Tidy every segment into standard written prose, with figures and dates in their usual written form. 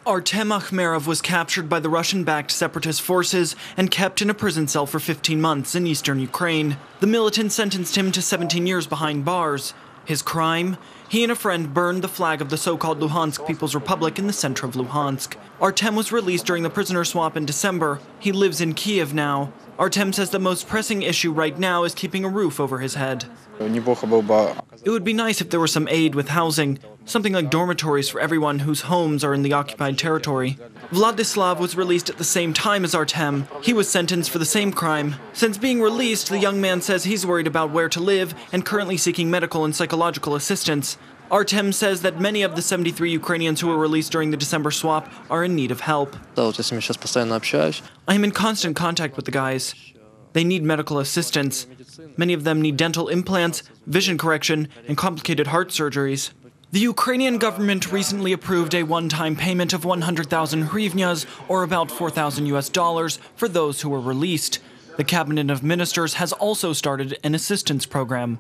Artem Akhmerov was captured by the Russian-backed separatist forces and kept in a prison cell for 15 months in eastern Ukraine. The militant sentenced him to 17 years behind bars. His crime? He and a friend burned the flag of the so-called Luhansk People's Republic in the center of Luhansk. Artem was released during the prisoner swap in December. He lives in Kiev now. Artem says the most pressing issue right now is keeping a roof over his head. It would be nice if there was some aid with housing, something like dormitories for everyone whose homes are in the occupied territory. Vladislav was released at the same time as Artem. He was sentenced for the same crime. Since being released, the young man says he's worried about where to live and currently seeking medical and psychological assistance. Artem says that many of the 73 Ukrainians who were released during the December swap are in need of help. I am in constant contact with the guys. They need medical assistance. Many of them need dental implants, vision correction, and complicated heart surgeries. The Ukrainian government recently approved a one-time payment of 100,000 hryvnias, or about $4,000 for those who were released. The cabinet of ministers has also started an assistance program.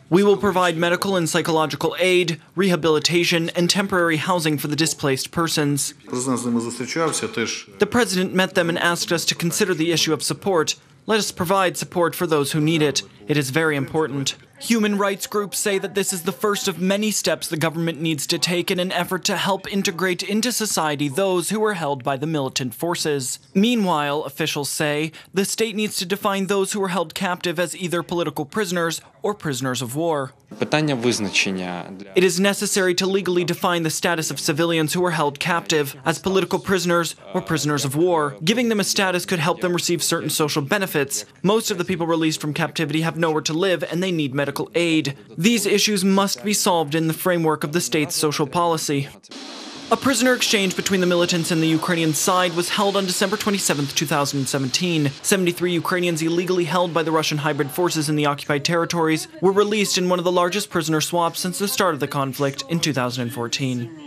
We will provide medical and psychological aid, rehabilitation, and temporary housing for the displaced persons. The president met them and asked us to consider the issue of support. Let us provide support for those who need it. It is very important. Human rights groups say that this is the first of many steps the government needs to take in an effort to help integrate into society those who are held by the militant forces. Meanwhile, officials say, the state needs to define those who are held captive as either political prisoners or prisoners of war. It is necessary to legally define the status of civilians who are held captive as political prisoners or prisoners of war. Giving them a status could help them receive certain social benefits. Most of the people released from captivity have nowhere to live and they need medical aid. These issues must be solved in the framework of the state's social policy. A prisoner exchange between the militants and the Ukrainian side was held on December 27, 2017. 73 Ukrainians illegally held by the Russian hybrid forces in the occupied territories were released in one of the largest prisoner swaps since the start of the conflict in 2014.